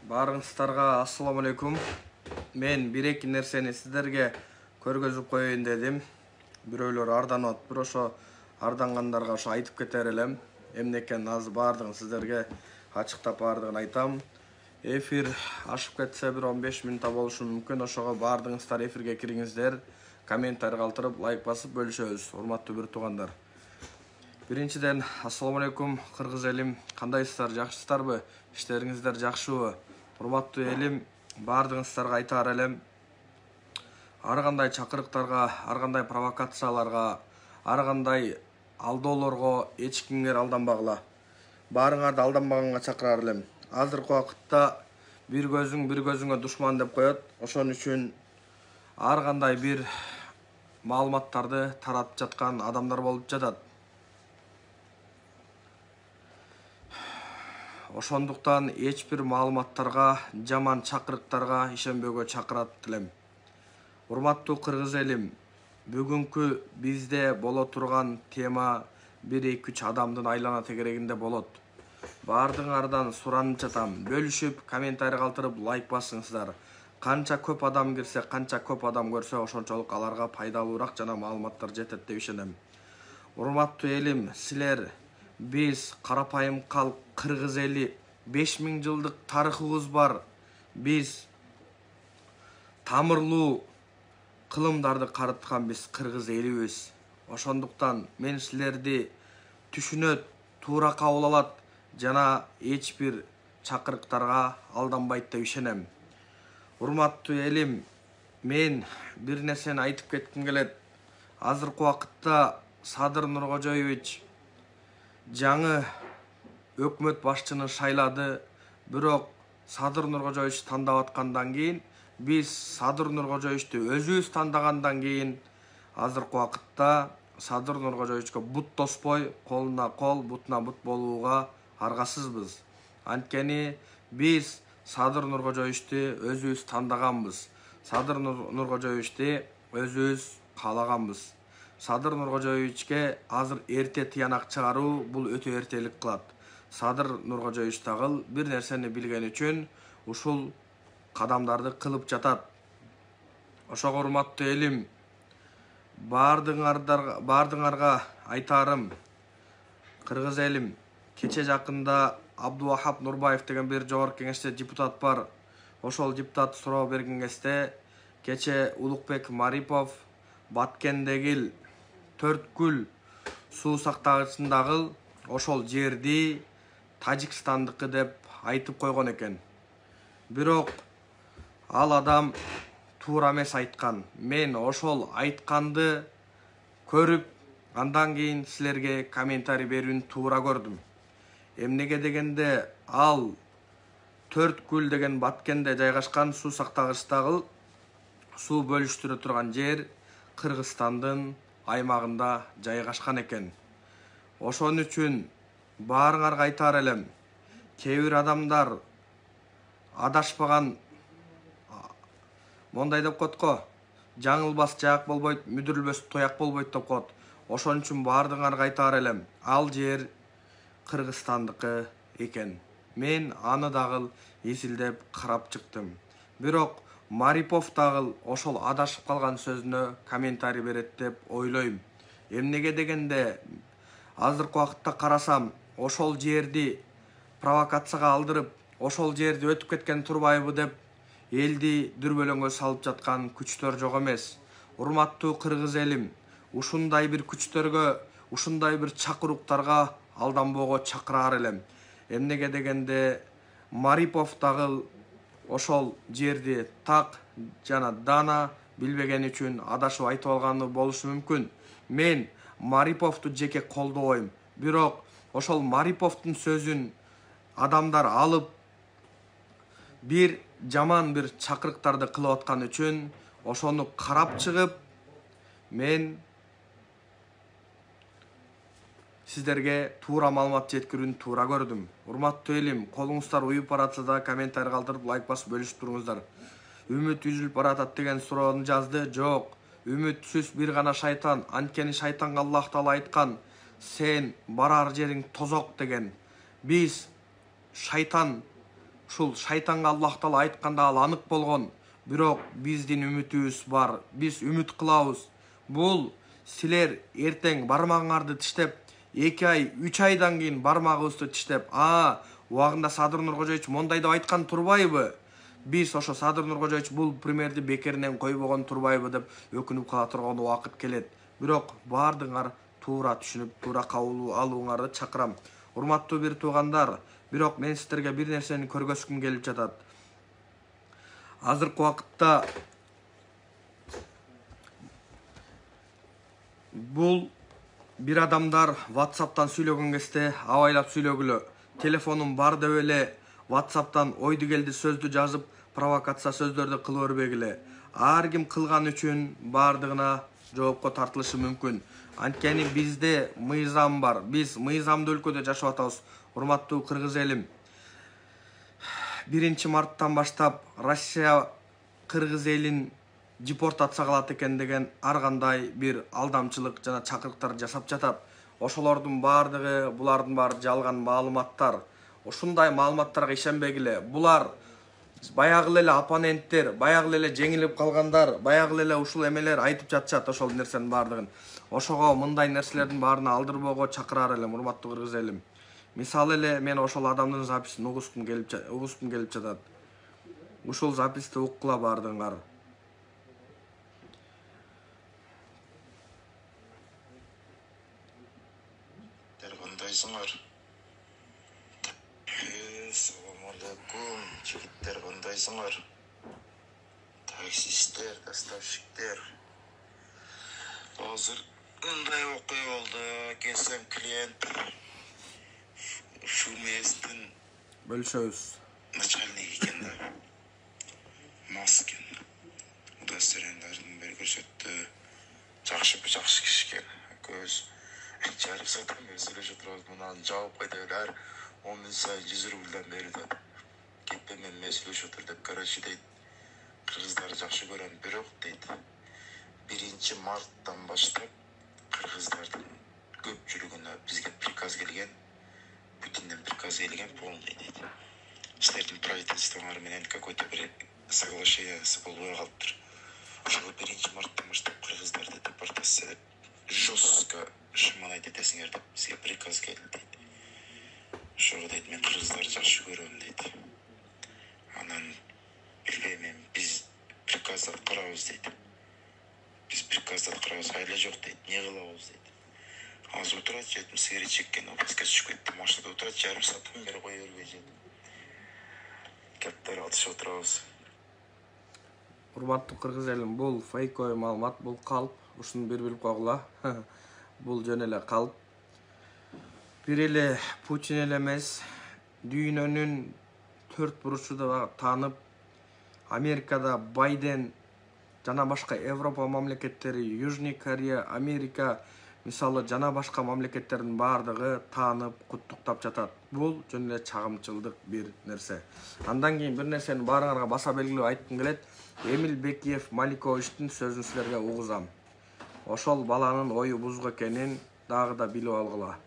Барыңыздарга ассаламу алейкум. Мен бир-эки нерсени сиздерге көргөзүп коеюн дедим. Бирөөлөр арданат, бир ошо ардангандарга ошо айтып кетер элем. Эмне экенин азыр баардыгын сиздерге ачыктап баардыгын айтам. Эфир ашып кетсе бир 15 минутта болушу мүмкүн. Ошого баардыгыңыздар эфирге кириңиздер, комментарий калтырып, лайк басып бөлүшөбүз. Урматтуу бир туугандар. Биринчиден, ассаламу алейкум, кыргыз элим. Кандайсыздар, жакшысыздарбы? Иштериңиздер жакшыбы? Урматтуу элим, баардыгыңыздарга айтаар элем. Ар кандай чакырыктарга, ар кандай провокацияларга, ар кандай алdoолорго эч кимге алданбагыла. Баарыңарды алданбаганга чакыраар элем. Азыркы убакытта бир көзүң бир көзүңө душман деп коет. Ошон үчүн ар кандай бир маалыматтарды таратып жаткан адамдар болуп жатат. Ошондуктан эч бир маалыматтарга, жаман чакырыктарга ишенбөөгө чакырат элем. Урматтуу кыргыз элим, бүгүнкү бизде боло турган тема 1-2-3 адамдын айлана тегерегинде болот. Баардыгыңардан суранып жатам, бөлүшүп, комментарий калтырып, лайк басыңыздар. Канча көп адам кирсе, канча көп адам көрсө, ошончолук аларга пайдалуураак жана маалыматтар жетет деп ишенем. Урматтуу элим, силер биз карапайым калк кыргыз эли 5000 жылдык тарыхыбыз бар. Биз тамырлуу кылымдарды карыткан биз кыргыз элибиз. Ошондуктан мен силерди түшүнөт, туура кабыл алат жана эч бир чакырыктарга алданбайт деп ишенем. Урматтуу элим, мен бир нерсени айтып кетким келет. Азыркы убакытта Садыр Нуркожоевич жаңы өкмөт башчыны шайлады, бирок Садыр Нуркожоевич тандап аткандан кийин, биз Садыр Нуркожоевичти өзүбүз тандагандан кийин азыркы убакытта Садыр Нуркожоевичке бут тоспой, колуна кол, бутуна бут болууга аргасызбыз. Анткени биз Садыр Нуркожоевичти өзүбүз тандаганбыз. Садыр Нуркожоевичти өзүбүз каалаганбыз. Садыр Нуркожоевичке азыр эрте тыянак чыгаруу бул өтө эртелик кылат. Садыр Нуркожоевич дагы бир нерсени билген үчүн ушул кадамдарды кылып жатат. Ошого урматтуу элим, баардыгыңарга айтарым, кыргыз элим, кече жакында Абдувахап Нурбаев деген бир жогорку кеңеште депутат бар. Ошол депутат суроо берген кезде кече Улукбек Марипов Баткендеги Төрткүл суу сактагычындагы ошол жерди Тажикстандыкы деп айтып койгон экен. Бирок ал адам туура эмес айткан. Мен ошол айтканды көрүп, андан кийин силерге комментарий берүүнү туура көрдүм. Эмнеге дегенде ал Төрткүл деген Баткенде жайгашкан суу сактагычтагы суу бөлүштүрө турган жер Кыргызстандын аймагында жайгашкан экен. Ошон үчүн баарыңарга айтаар элем, кээ бир адамдар адашпаган мондай деп коет го, жаңылбас жаак болбойт, мүдүрүлбөс тояк болбойт деп коет. Ошон үчүн баардыгыңарга айтаар элем, ал жер Кыргызстандыкы экен. Мен аны дагы изилдеп карап чыктым. Бирок Марипов дагы ошол адашып калган сөзүнө комментарий берет деп ойлойм. Эмнеге дегенде, азыркы убакытта карасам, ошол жерди провокацияга алдырып, ошол жерди өтүп кеткен турбайбы деп элди дүрбөлөңгө салып жаткан күчтөр жок эмес. Урматтуу кыргыз элим, ушундай бир күчтөргө, ушундай бир чакырууктарга алданбоого чакыраар элем. Эмнеге дегенде, Марипов дагы ошол жерди так жана дана билбеген үчүн адашып айтып алганы болушу мүмкүн. Мен Мариповду жеке колдобойм, бирок ошол Мариповдун сөзүн адамдар алып бир жаман бир чакырыктарды кылып аткан үчүн ошону карап чыгып, мен сиздерге туура маалымат жеткирүүнү туура көрдүм. Урматтуу элим, колуңуздар уюп баратса да комментарий калтырып, лайк басып бөлүшүп туруңуздар. Үмүт үзүлүп баратат деген суроону жазды. Жок, үмүтсүз бир гана шайтан. Анткени шайтанга Аллах Таала айткан, сен барар жериң тозок деген. Биз шайтан ушул шайтанга Аллах Таала айтканда ал анык болгон. Бирок биздин үмүтүбүз бар. Биз үмүт кылабыз. Бул силер эртең бармагыңарды тиштеп, 2 ай, 3 айдан кийин бармагыбызды тиштеп, убагында Садыр Нуркожоевич мондай деп айткан турбайбы? Биз ошо Садыр Нуркожоевич бул примерди бекеринен койбогон турбайбы деп өкүнүп кала турган убакыт келет. Бирок бардыңар туура түшүнүп, туура кабыл алууңарды чакырам. Урматтуу бир туугандар, бирок мен сиздерге бир нерсени көргөзгүм келип жатат. Азыркы убакытта бул бир адамдар WhatsApp'тан сүйлөгөн кезде абайлап сүйлөгүлө. Телефонум бар деп эле WhatsApp'тан ойду келди сөздү жазып, провокация сөздөрдү кылып бербегиле. Ар ким кылган үчүн бардыгына жоопко тартылышы мүмкүн. Анткени бизде мыйзам бар. Биз мыйзамдуу өлкөдө жашап атабыз. Урматтуу кыргыз элим. 1 марттан баштап Россия кыргыз элин депортация кылат экен деген ар кандай бир алдамчылык жана чакырыктар жасап жатат. Ошолордун бардыгы, булардын баары жалган маалыматтар. Ушундай маалыматтарга ишенбегиле. Булар баягы эле оппоненттер, баягы эле жеңилип калгандар, баягы эле ушул эмелер айтып жатышат ошол нерсенин бардыгын. Ошого мындай нерселердин баарына алдырбоого чакырар элем, урматтуу кыргыз элим. Мисалы эле мен ошол адамдын записин угускум келип жатат. Ушул записти уккула бардыңар. Кандайсыңар? Салам алейкум, жигиттер, кандайсыңар? Таксисттер, доставщиктер. Азыр мындай окуя болду. Келсем клиент ушул местин Бөлүшөбүз. начальник экен да. Мас экен. Удостоверенияларын бери көрсөттү. Жакшы киши экен. Көз жарым сааттан бери сүйлөшүп турабыз. Мунаны жаап кайта бер. 10 миң сайын 100 рубльдан берип атат. Кеппе мен сүйлөшүп отур деп, короче дейт. Кыргыздарды жакшы көрөм, бирок дейт. 1 марттан баштап кыргыздардын көпчүлүгүнө бизге приказ келген. Путинден приказ келген полный дейт. Силердин правительствоңар менен какой-то бир соглашениясы болбой калыптыр. Ошол 1 марттан баштап кыргыздарды депортация деп жестко шымалайт этесиңер деп бизге приказ келди дейт. Ошого дейт, мен кыргыздарды жакшы көрөм дейт. Анан билбейм, мен биз приказды аткарабыз дейт. Биз приказды аткарабыз, айла жок дейт. Не кылабыз дейт. Азыр отурат, жетим сигарет чеккен, опаска түшүп кетти, машинада отурат, жарым сааттан бери кое бербей жетим. Кептер атышып отурабыз. Урматтуу кыргыз элим, бул фейковый маалымат, бул калп. Ушуну бир билип койгула. Бул жөн эле калп. Бир эле Путин эле эмес, дүйнөнүн 4 буручу да таанып, Америкада Байден жана башка Европа мамлекеттери, Южный Корея, Америка, мисалы жана башка мамлекеттердин бардыгы таанып, куттуктап жатат. Бул жөн эле чагымчылдык бир нерсе. Андан кийин бир нерсени баарыңарга баса белгилеп айткым келет. Эмил Бекиев Маликовичтин сөзүн силерге угузам. Ошол баланын ою бузук экенин дагы да билип алгыла.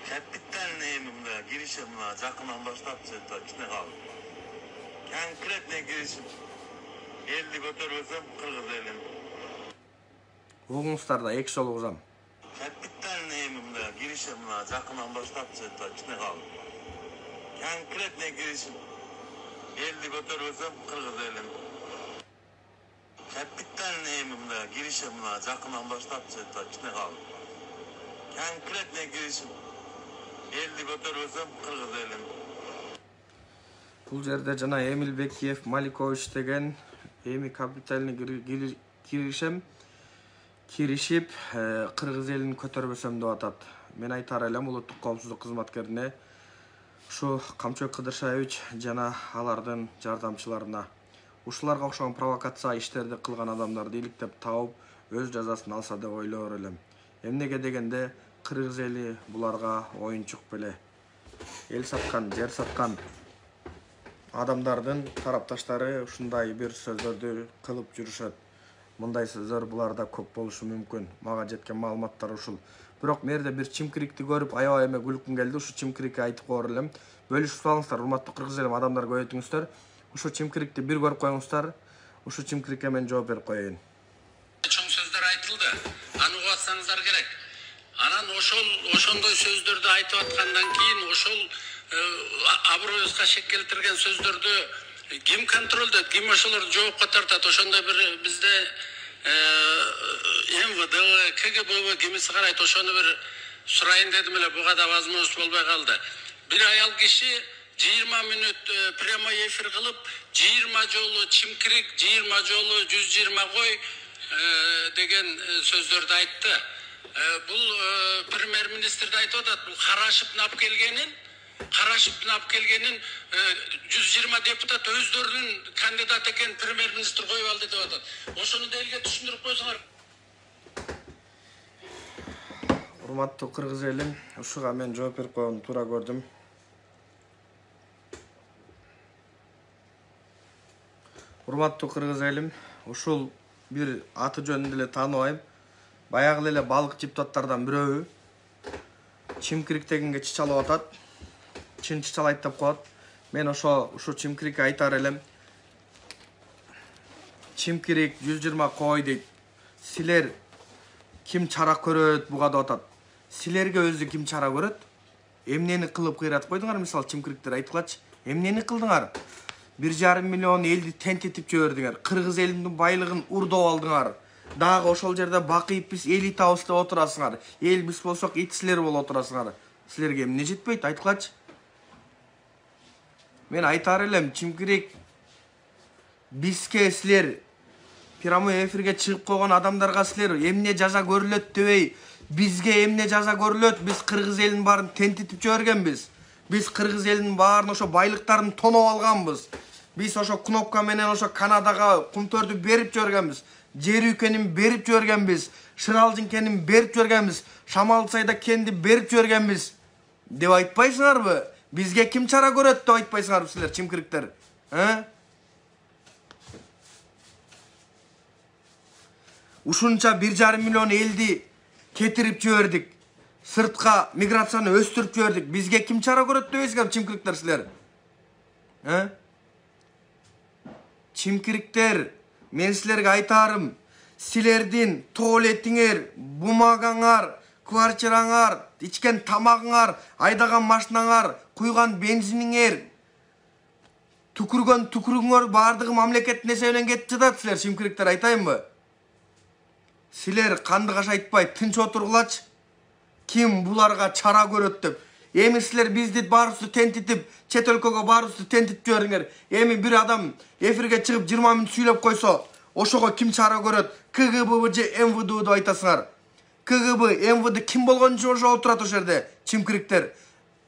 Капитальный мына girişim мына жакындан баштап кичине калды. Конкретный girişim. Элди көтөрбөсөм кыргыз элин. Угуңуздар да эки жолу угузам. Капитальный мына girişim мына жакындан баштап кичине калды. Конкретный girişim. Элди көтөрбөсөм кыргыз элин. Капитальный мына girişim мына жакындан баштап кичине калды. Конкретный girişim. Элди көтөрбөсөм кыргыз элин. Бул жерде жана Эмил Бекиев Маликович деген эми капитальный киришип кыргыз элин көтөрбөсөм деп атат. Мен айтар элем улуттук коопсуздук кызматкерине, ушу Камчой Кыдыршаевич жана алардын жардамчыларына ушуларга окшогон провокация иштерди кылган адамдарды иликтеп таап өз жазасын алса деп ойлоор элем. Эмнеге дегенде кыргыз эли буларга оюнчук беле. Эл саткан, жер саткан адамдардын тарапташтары ушундай бир сөздөрдү кылып жүрүшөт. Мындай сөздөр буларда көп болушу мүмкүн. Мага жеткен маалыматтар ушул. Бирок мерде бир чимкирикти көрүп аябай эме күлкүм келди. Ушу чимкирикти айтып коер элем. Бөлүшүп салыңыздар, урматтуу кыргыз элем адамдар көбөйтүңүздөр. Ушу чимкирикти бир көрүп коюңуздар. Ушу чимкирикке мен жооп берип коеюн. Чоң сөздөр айтылды. Аны угуп атсаңыздар керек. Анан ошондой сөздөрдү айтып аткандан кийин ошол аброюбузга шек келтирген сөздөрдү ким контролдойт, ким ошолорду жоопко тартат? Ошондой бир бизде МВД, КГБ кимиси карайт, ошону бир сурайын дедим эле, буга да возможность болбой калды. Бир аял киши 20 мүнөт прямой эфир кылып, 20 жолу чимкирик, 20 жолу 120 кой деген сөздөрдү айтты. Бул премьер-министрди айтып атат, бул Карашевдин алып келгенин 120 депутат өздөрүнүн кандидат экен премьер-министр коюп алды деп атат. Ошону да элге түшүндүрүп койсоңор. Урматтуу кыргыз элим, ушуга мен жооп берип койгонду туура көрдүм. Урматтуу кыргыз элим, ушул бир аты жөнүн деле тааныбайм. Баягы эле балык депутаттардан бирөө чимкирик дегенге чычалып атат. Чын чычалайт деп коет. Мен ушу чимкирикке айтар элем. Чимкирик 120 кой дейт. Силер ким чара көрөт буга деп атат. Силерге өзү ким чара көрөт? Эмнени кылып кыйратып койдуңар? Мисалы чимкириктер айтылачы. Эмнени кылдыңар? 1,5 миллион элди тентетип жибердиңер. Кыргыз элинин байлыгын урдоп алдыңар. Дагы ошол жерде бакыйып биз элитабыз деп отурасыңар. Эл биз болсок ит силер болуп отурасыңар. Силерге эмне жетпейт? Айтылачы. Мен айтар элем, чимкирик бизге силер прямой эфирге чыгып койгон адамдарга силер эмне жаза көрүлөт дебей, бизге эмне жаза көрүлөт? Биз кыргыз элинин баарын тентетип жибергенбиз. Биз кыргыз элинин баарын ошо байлыктарын тоноп алганбыз. Биз ошо кнопка менен ошо Канадага кумтөрдү берип жибергенбиз. Жер ülкенин берип жибергенбиз. Шыралжын кенин берип жибергенбиз. Шамал сайда кенди берип жибергенбиз. Деп айтпайсыңарбы? Бизге ким чара көрөт деп айтпайсыңарбы силер чимкириктер? Ушунча 1,5 миллион элди кетирип жибердик. Сыртка миграцияны өстүрүп жибердик. Бизге ким чара көрөт дебейсиңер чимкириктер силер? Чимкириктер, мен силерге айтарым, силердин туалетиңер, бумагаңар, квартираңар, ичкен тамагыңар, айдаган машинаңар, куйган бензиниңер, түкүргөн түкүрүңөр баардыгы мамлекеттин эсебинен кетип жатат силер чимкириктер, айтайынбы? Силер канды кашайтпай тынч отургулачы. Ким буларга чара көрөт деп. Эми силер бизди баарыбызды тентитип, чет өлкөгө баарыбызды тентитип жибердиңер. Эми бир адам эфирге чыгып 20 мүнөт сүйлөп койсо, ошого ким чара көрөт? КГБ же МВД деп айтасыңар. КГБ, МВД ким болгон үчүн ошо отурат ошол жерде? Чимкириктер.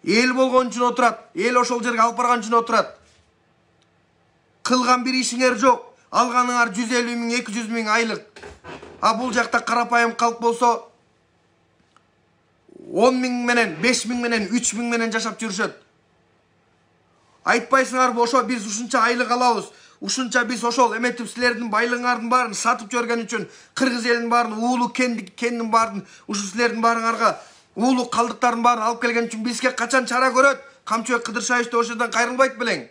Эл болгон үчүн отурат. Эл ошол жерге алып барган үчүн отурат. Кылган бир ишиңер жок. Алганыңар 150 миң, 200 миң айлык. А бул жакта карапайым калк болсо 10 миң менен, 5 миң менен, 3 миң менен жашап жүрүшөт. Айтпайсыңарбы ошо биз ушунча айлык алабыз. Ушунча биз ошол эметип силердин байлыгыңардын баарын сатып жиберген үчүн, кыргыз элинин баарын, уулу кендин баарын, ушу силердин баарыңарга уулу калдыктардын баарын алып келген үчүн бизге качан чара көрөт? Камчыбек Кыдыршаевич ошол жерден кайрылбайт белең.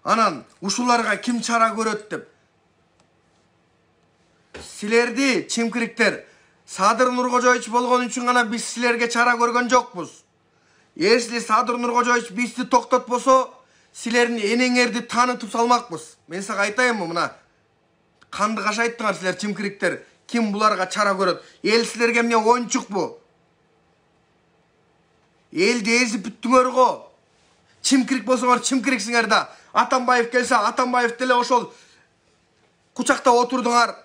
Анан ушуларга ким чара көрөт деп. Силерди чимкириктер Садыр Нуркожоевич болгон үчүн гана биз силерге чара көргөн жокпуз. Если Садыр Нуркожоевич бизди токтотпосо, силердин энеңерди таанытып салмакпыз. Мен сага айтайынбы, мына канды кашайттыңар силер чимкириктер. Ким буларга чара көрөт? Эл силерге эмне оюнчукпу? Элди эзип бүттүңөр го. Чимкирик болсоңор чимкириксиңер да. Атамбаев келсе, Атамбаев деле ошол кучакта отурдуңар.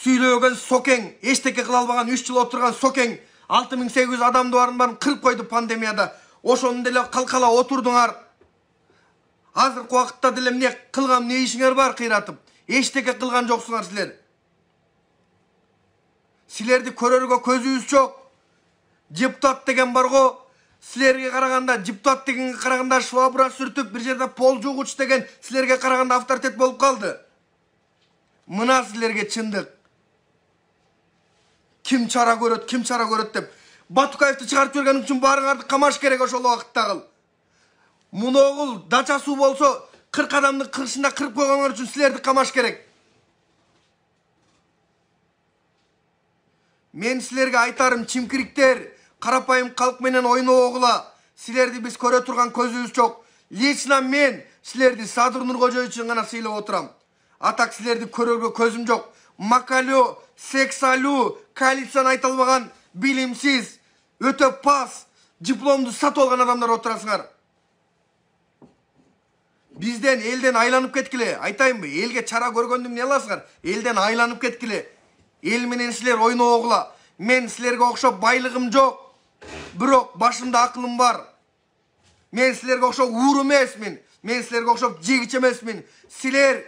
Сүйлөгөн сокең, эчтеке кыла албаган 3 жыл отурган сокең 6800 адамды барын кырып койду пандемияда. Ошону деле калкала отурдуңар. Азыркы убакытта деле эмне кылган эмне ишиңер бар кыйратып? Эчтеке кылган жоксуңар силер. Силерди көрөргө көзүбүз жок. Депутат деген бар го. Силерге караганда, депутат дегенге караганда швабра сүртүп бир жерде пол жугуч деген силерге караганда авторитет болуп калды. Мына силерге чындык. Ким чара көрөт деп. Батукаевди чыгарып жиберген үчүн баарыңарды камаш керек ошол убакыттагы. Муногул дача суу болсо 40 адамдын кыршында кырып койгоңор үчүн силерди камаш керек. Мен силерге айтарым, чимкириктер, карапайым калк менен ойногула. Силерди биз көрө турган көзүбүз жок. Лично мен силерди Садыр Нуркожоевич үчүн гана сыйлап отурам. Атак силерди көрөргө көзүм жок. Макалю, сексалю, коалицияны айта албаган, билимсиз, өтө пас, дипломду сатып алган адамдар отурасыңар. Бизден элден айланып кеткиле. Айтайынбы, элге чара көргөндү эмне аласыңар? Элден айланып кеткиле. Эл менен силер ойногула. Мен силерге окшоп байлыгым жок. Бирок башымда акылым бар. Мен силерге окшоп уур эмесмин. Мен силерге окшоп жегич эмесмин. Силер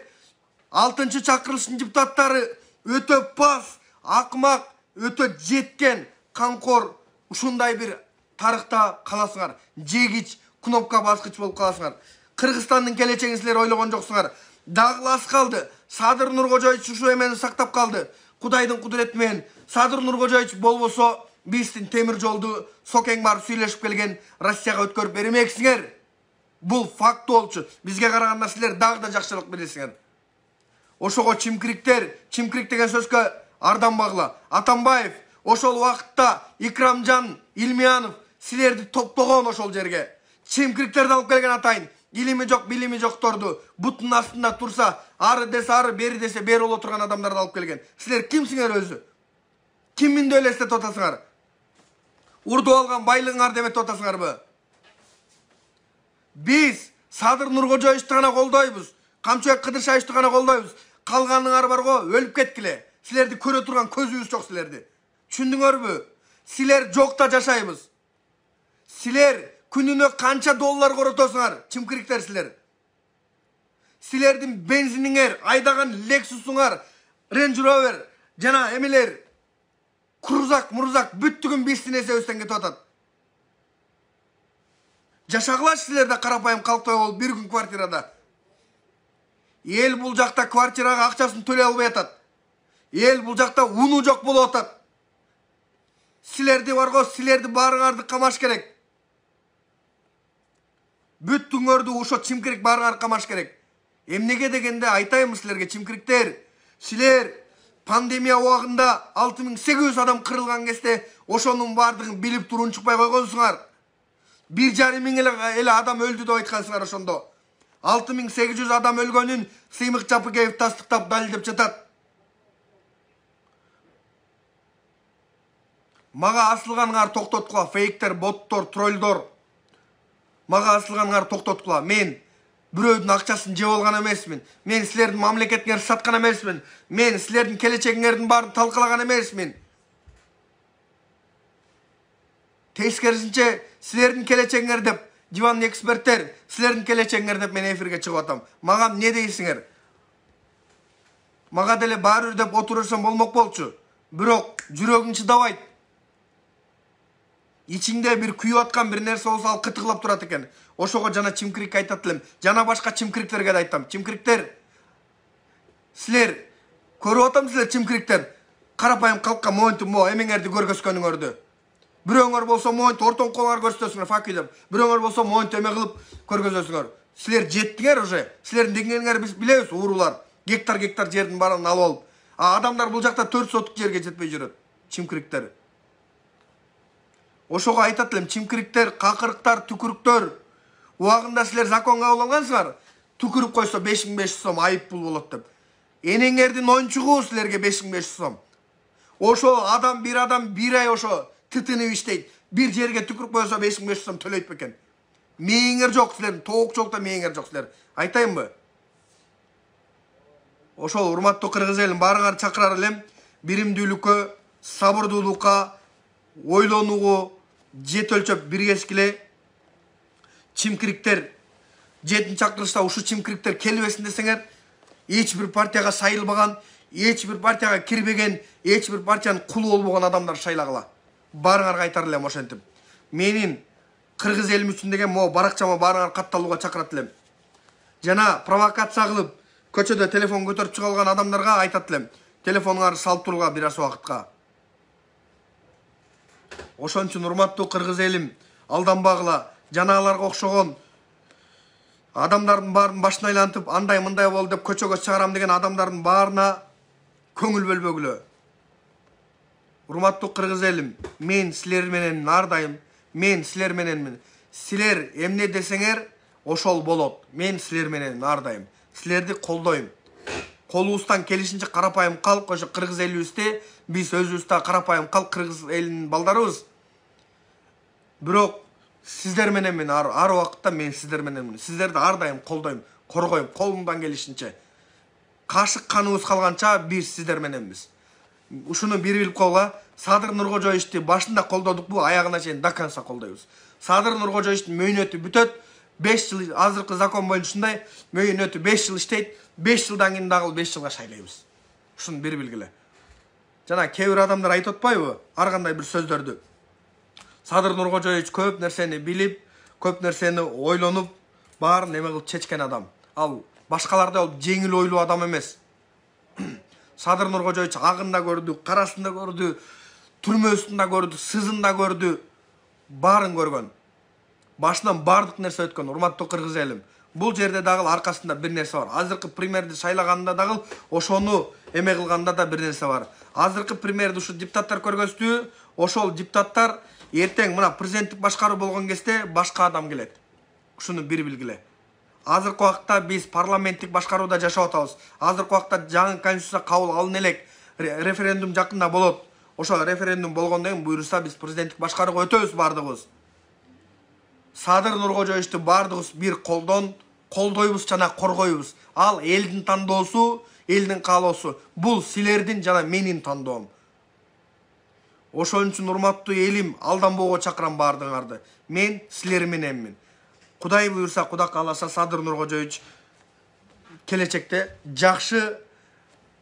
6-чы чакырылыштын депутаттары өтө пас, акмак, өтө жеткен, камкор, ушундай бир тарыхта каласыңар. Жегич, кнопка баскыч болуп каласыңар. Кыргызстандын келечегин силер ойлогон жоксуңар. Дагылас калды. Садыр Нуркожоевич ушу эмени сактап калды. Кудайдын кудурети менен Садыр Нуркожоевич болбосо биздин темир жолду сокең барып сүйлөшүп келген Россияга өткөрүп бермексиңер. Бул факт болчу. Бизге караганда силер дагы да жакшыраак билесиңер. Ошого чимкириктер, чимкирик деген сөзгө арданбагыла. Атамбаев ошол убакытта Икрамжан Илмиянов силерди топтогон ошол жерге. Чимкириктерди алып келген атайын. Илими жок, билими жокторду бутунун астында турса, ары десе ары, бери десе бери боло турган адамдарды алып келген. Силер кимсиңер өзү? Киминди элестетип атасыңар? Урдуп алган байлыгыңарды эметип атасыңарбы? Биз Садыр Нуркожоевичти гана колдойбуз. Камчыбек Кыдыршаевичти гана колдойбуз. Калганыңар барго өлүп кеткиле. Силерди көрө турган көзүбүз жок силерди. Түшүндүңөрбү? Силер жокта жашайбыз. Силер күнүнө канча доллар коротосуңар, чимкириктер силер. Силердин бензиниңер, айдаган Lexusуңар, Range Rover, жана эмелер, Крузак, Мурзак бүттүгүн биздин эсебибизден кетип атат. Жашагылачы силерде карапайым калктай болуп бир күн квартирада. Эл бул жакта квартирага акчасын төлөй албай атат. Эл бул жакта уну жок болуп атат. Силерди барго, силерди баарыңарды камаш керек. Бүттүңөрдү ошо чимкирик баарыңарды камаш керек. Эмнеге дегенде айтайым силерге, чимкириктер, силер пандемия убагында 6800 адам кырылган кезде ошонун баардыгын билип туруп чыкпай койгонсуңар. 1,5 миң эле адам өлдү деп айткансыңар ошондо. 6800 адам өлгөнүн Сыймык Жапыкеев тастыктап далилдеп жатат. Мага асылганыңар токтоткула, фейктер, боттор, троллдор. Мага асылганыңар токтоткула. Мен бирөөдүн акчасын жеп алган эмесмин. Мен силердин мамлекетиңерди саткан эмесмин. Мен силердин келечегиңердин баарын талкалаган эмесмин. Тескерисинче силердин келечегиңер деп, диван эксперттер, силердин келечегиңер деп мен эфирге чыгып атам. Мага эмне дейсиңер? Мага деле баары бир деп отурсам болмок болчу. Бирок жүрөгүң чыдабайт. Ичиңде бир күйүп аткан бир нерсе болсо ал кытыклап турат экен. Ошого жана чимкирик айтат элем. Жана башка чимкириктерге да айтам. Чимкириктер, силер көрүп атам, силер чимкириктер карапайым калкка моинтип эмеңерди көргөзгөнүңөрдү. Бирөөңөр болсо моинтип ортоң колуңар көрсөтөсүңөр, факи деп. Бирөөңөр болсо моинтип эме кылып көргөзөсүңөр. Силер жеттиңер уже. Силердин деңгээлиңерди биз билебиз, уурулар. Гектар жердин баарын алып алып. Адамдар бул жакта 4 сотук жерге жетпей жүрөт. Чимкириктер. Ошого айтат элем, чимкириктер, какырыктар, түкүрүктөр. Убагында силер закон кабыл алгансыңар. Түкүрүп койсо 5500 сом айып пул болот деп. Энеңердин оюнчугу силерге 5500 сом. Ошо бир адам бир ай ошо тытынып иштейт. Бир жерге түкүрүп койсо 5500 сом төлөйт бекен. Мээңер жок силердин, тоокчолукта мээңер жок силер. Айтайынбы? Ошол урматтуу кыргыз элин баарыңарды чакырар элем. Биримдүүлүккө, сабырдуулукка, ойлонууга жет өлчөп биргешкиле. Чимкириктер 7-чакырылышта ушу чимкириктер келбесин десеңер, эч бир партияга сайылбаган, эч бир партияга кирбеген, эч бир партиянын кулу болбогон адамдар шайлагыла. Баарыңарга айтар элем ошентип. Менин кыргыз элим үчүн деген баракчама баарыңар катталууга чакырат элем. Жана провокация кылып, көчөдө телефон көтөрүп чыга алган адамдарга айтат элем, телефонуңарды салып турууга бир аз убакытка. Ошон үчүн урматтуу кыргыз элим, алданбагыла, жанагыларга окшогон адамдардын баарын башын айлантып, андай мындай болду деп көчөгө чыгарам деген адамдардын баарына көңүл бөлбөгүлө. Урматтуу кыргыз элим, мен силер менен ардайым, мен силер мененмин. Силер эмне десеңер, ошол болот. Мен силер менен ардайым. Силерди колдойм. Колубуздан келишинче карапайым калк, ошо кыргыз элибизде биз өзүбүз да карапайым калк, кыргыз элинин балдарыбыз. Бирок сиздер мененмин, ар убакытта мен сиздер мененмин. Сиздерди ардайым колдойм, коргойм, колумдан келишинче. Кашык каныбыз калганча биз сиздер мененбиз. Ушуну бир билип койгула, Садыр Нуркожоевичти башында колдодукпу, аягына чейин до конца колдойбуз. Садыр Нуркожоевичтин мөөнөтү бүтөт, 5 жыл азыркы закон боюнча ушундай, мөөнөтү 5 жыл иштейт, 5 жылдан кийин дагы 5 жылга шайлайбыз. Ушуну бир билгиле. Жана кээ бир адамдар айтып атпайбы, ар кандай бир сөздөрдү. Садыр Нуркожоевич көп нерсени билип, көп нерсени ойлонуп, баарын эме кылып чечкен адам. Ал башкалардай жеңил ойлуу адам эмес. Садыр Нуркожоевич агында көрдү, карасында көрдү, түрмөсүндө көрдү, сызында көрдү, баарын көргөн. Башынан бардык нерсе өткөн, урматтуу кыргыз элим. Бул жерде дагы аркасында бир нерсе бар. Азыркы премьерди шайлаганда дагы ошону эме кылганда да бир нерсе бар. Азыркы премьерди ушу депутаттар көргөздү, ошол депутаттар эртең мына президенттик башкаруу болгон кезде башка адам келет. Ушуну бир билгиле. Азыркы убакытта биз парламенттик башкарууда жашап атабыз. Азыркы убакытта жаңы конституция кабыл алына элек, референдум жакында болот. Ошо референдум болгондон кийин буйруса биз президенттик башкарууга өтөбүз бардыгыбыз. Садыр Нуркожоевичти бардыгыбыз бир колдойбуз жана коргойбуз. Ал элдин тандоосу, элдин каалоосу. Бул силердин жана менин тандоом. Ошон үчүн урматтуу элим, алданбоого чакырам бардыгыңарды. Мен силер мененмин. Кудай буйруса, Кудай кааласа, Садыр Нуркожоевич келечекте жакшы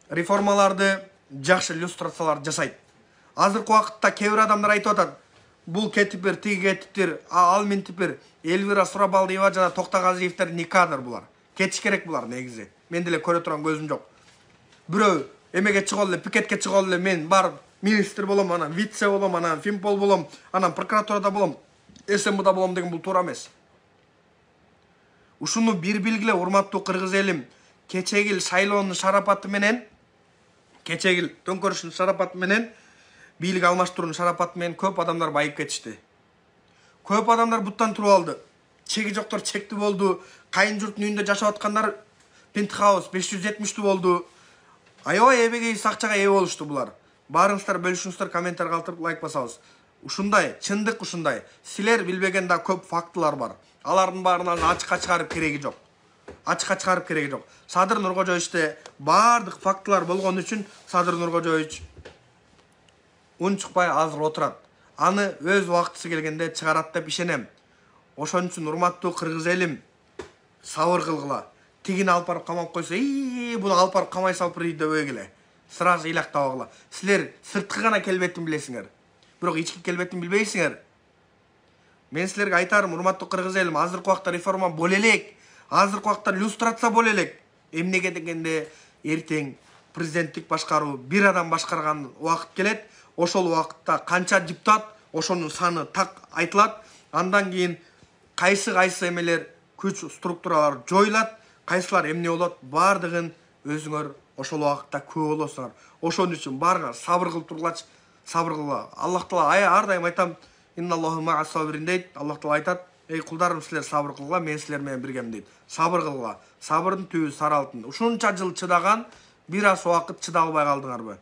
реформаларды, жакшы иллюстрацияларды жасайт. Азыркы убакытта кээ бир адамдар айтып атат, бул кетиптир, тиги кетиптир, ал ментиптир, Элвира Сурабалдиева жана Токтогазиевдер никадыр булар. Кетиш керек булар негизи. Мен деле көрө турган көзүм жок. Бирөө эмеге чыгып эле, пикетке чыгып эле, мен барып министр болом, анан вице болом, анан финпол болом, анан прокуратурада болом, СМБда болом деген бул туура эмес. Ушуну бир билгиле, урматтуу кыргыз элим, кечеги шайлоонун шарапаты менен, кечеги төңкөрүштүн шарапаты менен, бийлик алмаштыруунун шарапаты менен көп адамдар байып кетишти. Көп адамдар буттан туруп алды. Чеги жоктор чекти болду. Кайын журттун үйүндө жашап аткандар пентхаус 570 болду. Аябай эбегейсиз акчага ээ болушту булар. Баарыңыздар бөлүшүңүздөр, комментарий калтырып, лайк басабыз. Ушундай, чындык ушундай. Силер билбеген да көп фактылар бар. Алардын баарынан ачыкка чыгарып кереги жок. Ачыкка чыгарып кереги жок. Садыр Нуркожоевичте баардык фактылар болгон үчүн Садыр Нуркожоевич унчукпай азыр отурат. Аны өз убактысы келгенде чыгарат деп ишенем. Ошон үчүн урматтуу кыргыз элим, сабыр кылгыла. Тигини алып барып камап койсо, буну алып барып камай салып дебей келе. Сразу илактабагыла. Силер сырткы гана келбетин билесиңер. Бирок ички келбетин билбейсиңер. Мен силерге айтарым, урматтуу кыргыз элим, азыркы убакта реформа боло элек. Азыркы убакта иллюстрация боло элек. Эмнеге дегенде эртең президенттик башкаруу бир адам башкарган убакыт келет. Ошол убакытта канча депутат, ошонун саны так айтылат. Андан кийин кайсы эмелер, күч структуралар жоюлат, кайсылар эмне болот, бардыгын өзүңөр ошол убакытта күбө болосуңар. Ошон үчүн баарыңар сабыр кылып тургулачы, сабыр кылгыла. Аллах Таала ар дайым айтам, инналлаху ма'ас сабирин дейт. Аллах Таала айтат, эй кулдарым, силер сабыр кылгыла, мен силер менен биргем дейт. Сабыр кылгыла. Сабырдын түбү сары алтын. Ушунча жыл чыдаган, бир аз убакыт чыда албай калдыңарбы?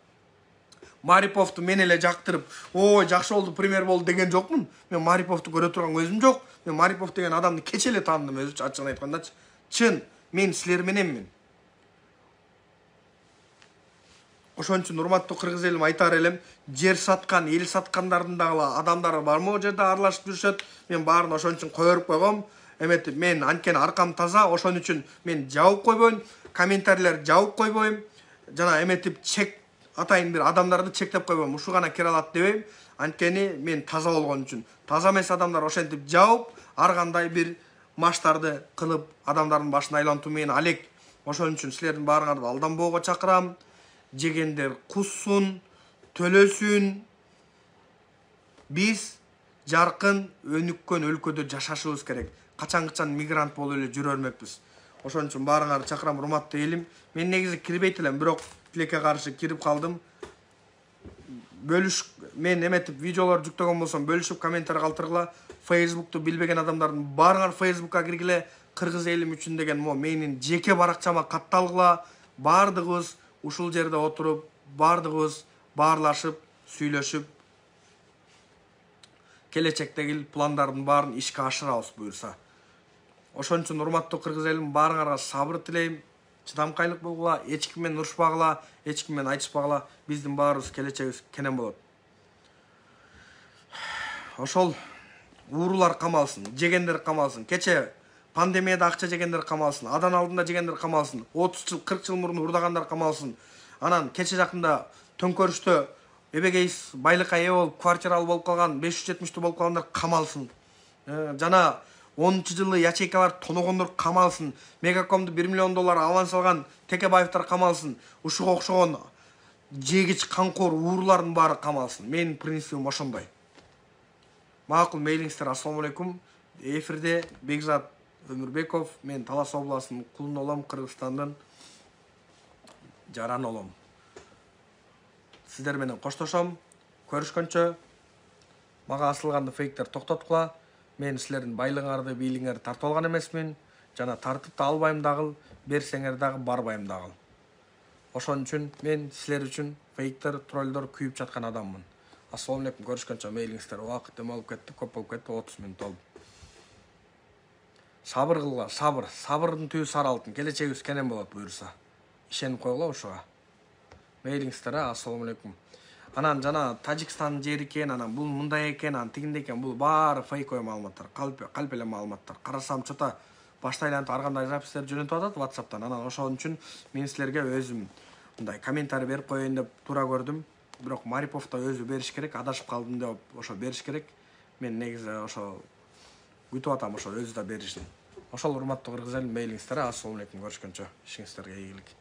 Мариповду мен эле жактырып, ой, жакшы болду, премьер болду деген жокмун. Мен Мариповду көрө турган көзүм жок. Мен Марипов деген адамды кече эле таандым, өзүчө ачыгын айткандачы. Чын, мен силер мененмин. Ошон үчүн урматтуу кыргыз элим, айтар элем, жер саткан, эл саткандардын дагы адамдары бармы о жерде аралашып жүрүшөт. Мен баарын ошон үчүн коюп койгом. Эметип, мен анткени аркам таза, ошон үчүн мен жабып койбойм, комментарийлер жабып койбойм. Жана эметип чек атайын бир адамдарды чектеп койбойм. Ушу гана кире алат дебейм. Анткени мен таза болгон үчүн. Таза эмес адамдар ошентип жабып, ар кандай бир маштарды кылып, адамдардын башын айлантуу менен алек. Ошон үчүн силердин баарыңарды алданбоого чакырам. Жегендер куссун, төлөсүн. Биз жаркын, өнүккөн өлкөдө жашашыбыз керек. Качан мигрант болуп эле жүрө бермекпиз. Ошон үчүн баарыңарды чакырам, урматтуу элим. Мен негизи кирбейт элем, бирок тилекке каршы кирип калдым. Мен эметип видеолор жүктөгөн болсом бөлүшүп комментарий калтыргыла. Facebook'tu билбеген адамдардын баарыңар Facebook'ка киргиле. Кыргыз элим үчүн деген менин жеке баракчама катталгыла. Бардыгыбыз ушул жерде отуруп, бардыгыбыз баарлашып, сүйлөшүп, келечектеги пландардын баарын ишке ашырабыз буюрса. Ошон үчүн урматтуу кыргыз элим, баарыңарга сабыр тилейм. Чыдамкайлык болгула, эч ким менен урушпагыла, эч ким менен айтышпагыла. Биздин баарыбыз келечегибиз кенен болот. Ошол уурулар камалсын, жегендер камалсын. Кече пандемияда акча жегендер камалсын, адан алдында жегендер камалсын, 30 жыл, 40 жыл мурун урдагандар камалсын. Анан кече жакында төңкөрүштө эбегейс байлыкка ээ болуп, квартиралуу болуп калган, 570 болуп калгандар камалсын. Жана 10 жылы ячейкалар тоногондор камалсын. Мегакомду $1 миллион аванс алган Текебаевтар камалсын. Ушуга окшогон жегич канкор уурулардын баары камалсын. Менин принцибим ошондой. Макул, мейлиңиздер. Ассаламу алейкум. Эфирде Бекзат Өмүрбеков. Мен Талас областынын кулун олом, Кыргызстандын жаран олом. Сиздер менен коштошом. Көрүшкөнчө. Мага асылганды фейктер токтоткула. Мен силердин байлыгыңарды, бийлигиңерди тартып алган эмесмин. Жана тартып да албайм дагы, берсеңер дагы барбайм дагы. Ошон үчүн мен силер үчүн фейктер, троллдор күйүп жаткан адаммын. Ассаламу алейкум, көрүшкөнчө мейлиңиздер. Убакыт дем алып кетти, көп болуп кетти, 30 мүнөт болду. Сабыр кылгыла, сабыр. Сабырдын түбү сары алтын. Келечегибиз кенен болот буюрса. Ишенип койгула ошого. Мейлиңиздер, ассаламу алейкум. Анан жана Тажикстандын жери экен, анан бул мындай экен, анан тигиндей экен, бул баары фейковый маалыматтар, калп эле маалыматтар. Карасам чота башта айлантып ар кандай запистер жөнөтүп атат WhatsApp'тан. Анан ошон үчүн мен силерге өзүм мындай комментарий берип коеюн деп туура көрдүм. Бирок Мариповда өзү бериш керек, адашып калдым деп ошо бериш керек. Мен негизи ошо күтүп атам ошо өзү да беришин. Ошол урматтуу кыргыз элим, мейлиңиздер, ассаламу алейкум, көрүшкөнчө. Ишиңиздерге ийгилик.